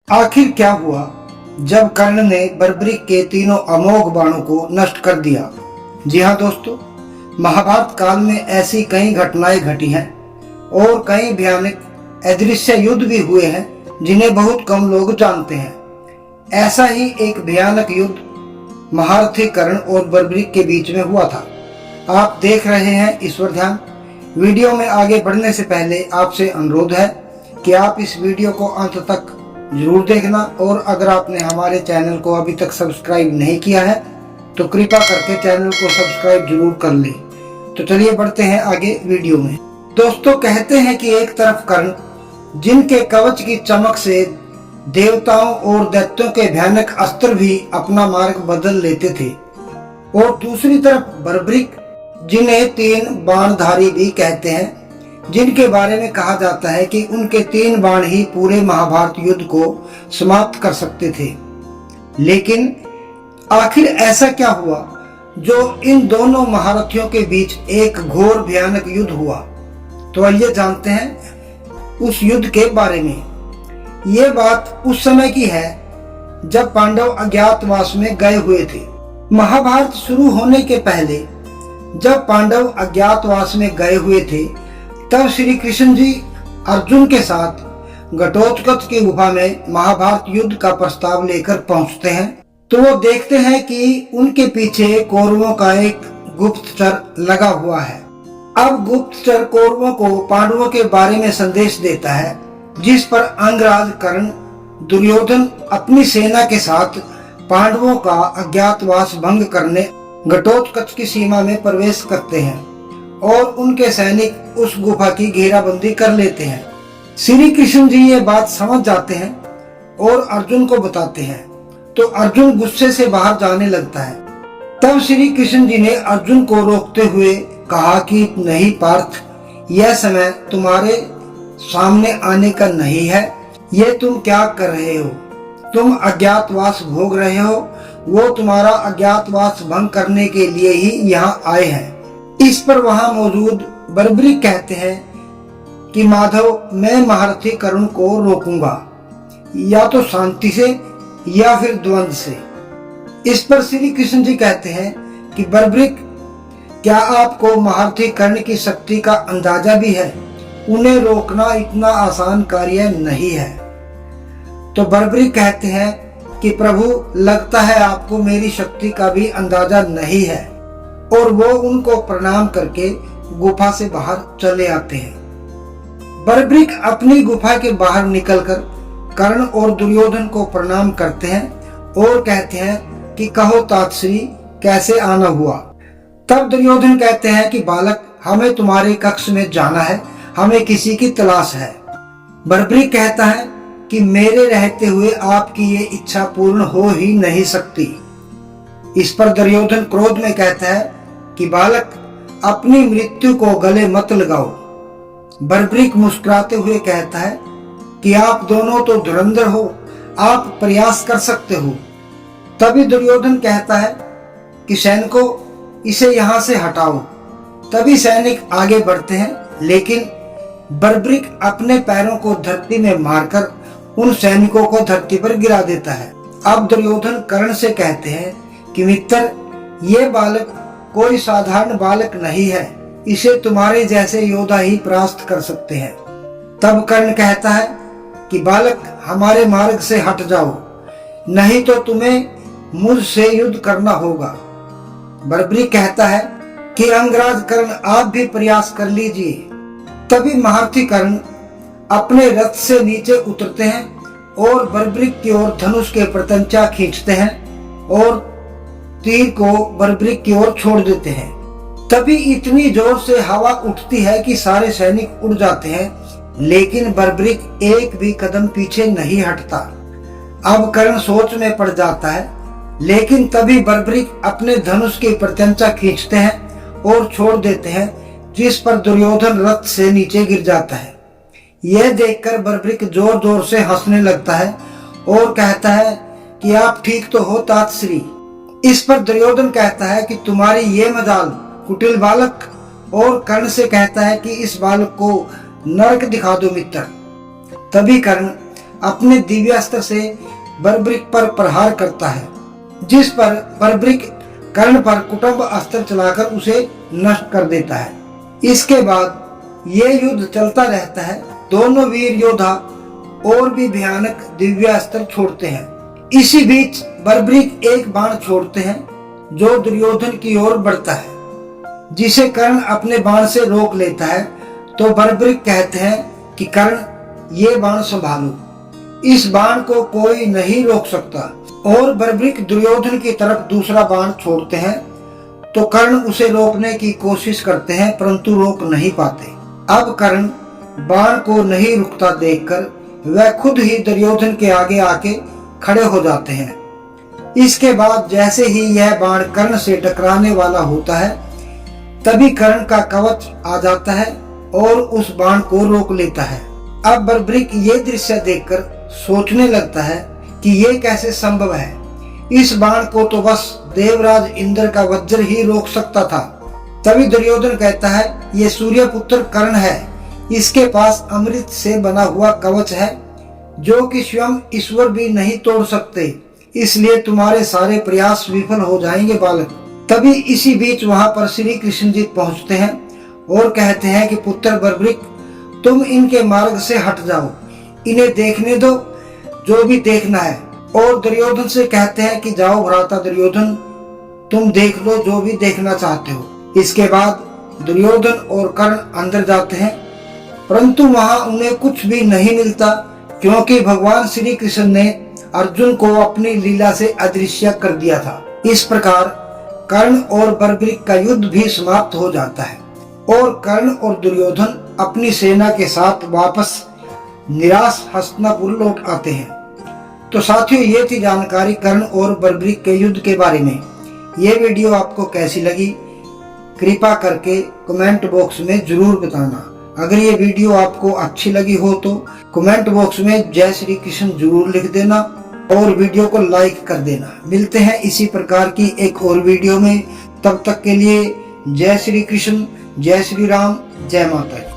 आखिर क्या हुआ जब कर्ण ने बर्बरीक के तीनों अमोघ बाणों को नष्ट कर दिया। जी हाँ दोस्तों, महाभारत काल में ऐसी कई घटनाएं घटी हैं और कई भयानक अदृश्य युद्ध भी हुए हैं जिन्हें बहुत कम लोग जानते हैं। ऐसा ही एक भयानक युद्ध महारथी कर्ण और बर्बरीक के बीच में हुआ था। आप देख रहे हैं ईश्वर ध्यान। वीडियो में आगे बढ़ने से पहले आपसे अनुरोध है कि आप इस वीडियो को अंत तक जरूर देखना, और अगर आपने हमारे चैनल को अभी तक सब्सक्राइब नहीं किया है तो कृपया करके चैनल को सब्सक्राइब जरूर कर ले। तो चलिए बढ़ते हैं आगे वीडियो में। दोस्तों, कहते हैं कि एक तरफ कर्ण जिनके कवच की चमक से देवताओं और दैत्यों के भयानक अस्त्र भी अपना मार्ग बदल लेते थे, और दूसरी तरफ बर्बरीक जिन्हें तीन बाणधारी भी कहते हैं, जिनके बारे में कहा जाता है कि उनके तीन बाण ही पूरे महाभारत युद्ध को समाप्त कर सकते थे। लेकिन आखिर ऐसा क्या हुआ जो इन दोनों महारथियों के बीच एक घोर भयानक युद्ध हुआ? तो आइए जानते हैं उस युद्ध के बारे में। ये बात उस समय की है जब पांडव अज्ञातवास में गए हुए थे। महाभारत शुरू होने के पहले जब पांडव अज्ञातवास में गए हुए थे, तब श्री कृष्ण जी अर्जुन के साथ घटोत्कच की गुफा में महाभारत युद्ध का प्रस्ताव लेकर पहुंचते हैं। तो वो देखते हैं कि उनके पीछे कौरवों का एक गुप्तचर लगा हुआ है। अब गुप्तचर कौरवों को पांडवों के बारे में संदेश देता है, जिस पर अंगराज कर्ण दुर्योधन अपनी सेना के साथ पांडवों का अज्ञातवास भंग करने घटोत्कच की सीमा में प्रवेश करते हैं और उनके सैनिक उस गुफा की घेराबंदी कर लेते हैं। श्री कृष्ण जी ये बात समझ जाते हैं और अर्जुन को बताते हैं, तो अर्जुन गुस्से से बाहर जाने लगता है। तब श्री कृष्ण जी ने अर्जुन को रोकते हुए कहा कि नहीं पार्थ, यह समय तुम्हारे सामने आने का नहीं है। ये तुम क्या कर रहे हो? तुम अज्ञातवास भोग रहे हो। वो तुम्हारा अज्ञातवास भंग करने के लिए ही यहाँ आए हैं। इस पर वहां मौजूद बर्बरीक कहते हैं कि माधव, मैं महारथी कर्ण को रोकूंगा, या तो शांति से या फिर द्वंद्व से। इस पर श्री कृष्ण जी कहते हैं कि बर्बरीक, क्या आपको महारथी कर्ण की शक्ति का अंदाजा भी है? उन्हें रोकना इतना आसान कार्य नहीं है। तो बर्बरीक कहते हैं कि प्रभु, लगता है आपको मेरी शक्ति का भी अंदाजा नहीं है, और वो उनको प्रणाम करके गुफा से बाहर चले आते हैं। बर्बरीक अपनी गुफा के बाहर निकलकर कर्ण और दुर्योधन को प्रणाम करते हैं और कहते हैं कि कहो तातश्री, कैसे आना हुआ? तब दुर्योधन कहते हैं कि बालक, हमें तुम्हारे कक्ष में जाना है, हमें किसी की तलाश है। बर्बरीक कहता है कि मेरे रहते हुए आपकी ये इच्छा पूर्ण हो ही नहीं सकती। इस पर दुर्योधन क्रोध में कहता है कि बालक, अपनी मृत्यु को गले मत लगाओ। बर्बरीक मुस्कुराते हुए कहता है कि आप दोनों तो धुरंधर हो, आप प्रयास कर सकते हो। तभी दुर्योधन कहता है कि सैनिकों, इसे यहाँ से हटाओ। तभी सैनिक आगे बढ़ते हैं, लेकिन बर्बरीक अपने पैरों को धरती में मारकर उन सैनिकों को धरती पर गिरा देता है। अब दुर्योधन कर्ण से कहते हैं कि मित्र, ये बालक कोई साधारण बालक नहीं है, इसे तुम्हारे जैसे योद्धा ही परास्त कर सकते हैं। तब कर्ण कहता है कि बालक, हमारे मार्ग से हट जाओ, नहीं तो तुम्हें मुझसे युद्ध करना होगा। बर्बरीक कहता है कि अंगराज कर्ण, आप भी प्रयास कर लीजिए। तभी महारथी कर्ण अपने रथ से नीचे उतरते हैं और बर्बरीक की ओर धनुष के प्रत्यंचा खींचते हैं और तीर को बर्बरीक की ओर छोड़ देते हैं। तभी इतनी जोर से हवा उठती है कि सारे सैनिक उड़ जाते हैं, लेकिन बर्बरीक एक भी कदम पीछे नहीं हटता। अब कर्ण सोच में पड़ जाता है, लेकिन तभी बर्बरीक अपने धनुष की प्रत्यंचा खींचते हैं और छोड़ देते हैं, जिस पर दुर्योधन रथ से नीचे गिर जाता है। यह देखकर बर्बरीक जोर जोर से हंसने लगता है और कहता है कि आप ठीक तो हो तातश्री। इस पर दुर्योधन कहता है कि तुम्हारी ये मजाल, कुटिल बालक, और कर्ण से कहता है कि इस बालक को नरक दिखा दो मित्र। तभी कर्ण अपने दिव्यास्त्र से बर्बरिक पर प्रहार करता है, जिस पर बर्बरिक कर्ण पर कुटुंब अस्त्र चलाकर उसे नष्ट कर देता है। इसके बाद ये युद्ध चलता रहता है। दोनों वीर योद्धा और भी भयानक दिव्यास्त्र छोड़ते हैं। इसी बीच बर्बरिक एक बाण छोड़ते हैं जो दुर्योधन की ओर बढ़ता है, जिसे कर्ण अपने बाण से रोक लेता है। तो बर्बरिक कहते हैं कि कर्ण, ये बाण संभालो, इस बाण को कोई नहीं रोक सकता। और बर्बरिक दुर्योधन की तरफ दूसरा बाण छोड़ते हैं तो कर्ण उसे रोकने की कोशिश करते हैं, परंतु रोक नहीं पाते। अब कर्ण बाण को नहीं रुकता देखकर वह खुद ही दुर्योधन के आगे आके खड़े हो जाते हैं। इसके बाद जैसे ही यह बाण कर्ण से टकराने वाला होता है, तभी कर्ण का कवच आ जाता है और उस बाण को रोक लेता है। अब बर्बरिक ये दृश्य देखकर सोचने लगता है कि ये कैसे संभव है। इस बाण को तो बस देवराज इंद्र का वज्र ही रोक सकता था। तभी दुर्योधन कहता है, ये सूर्यपुत्र कर्ण है, इसके पास अमृत से बना हुआ कवच है जो कि स्वयं ईश्वर भी नहीं तोड़ सकते, इसलिए तुम्हारे सारे प्रयास विफल हो जाएंगे बालक। तभी इसी बीच वहां पर श्री कृष्ण जी पहुंचते हैं और कहते हैं कि पुत्र बर्बरिक, तुम इनके मार्ग से हट जाओ, इन्हें देखने दो जो भी देखना है। और दुर्योधन से कहते हैं कि जाओ भ्राता दुर्योधन, तुम देख लो जो भी देखना चाहते हो। इसके बाद दुर्योधन और कर्ण अंदर जाते हैं, परंतु वहां उन्हें कुछ भी नहीं मिलता, क्योंकि भगवान श्री कृष्ण ने अर्जुन को अपनी लीला से अदृश्य कर दिया था। इस प्रकार कर्ण और बर्बरिक का युद्ध भी समाप्त हो जाता है और कर्ण और दुर्योधन अपनी सेना के साथ वापस निराश हस्तिनापुर लौट आते हैं। तो साथियों, ये थी जानकारी कर्ण और बर्बरिक के युद्ध के बारे में। ये वीडियो आपको कैसी लगी कृपा करके कमेंट बॉक्स में जरूर बताना। अगर ये वीडियो आपको अच्छी लगी हो तो कमेंट बॉक्स में जय श्री कृष्ण जरूर लिख देना और वीडियो को लाइक कर देना। मिलते हैं इसी प्रकार की एक और वीडियो में, तब तक के लिए जय श्री कृष्ण, जय श्री राम, जय माता दी।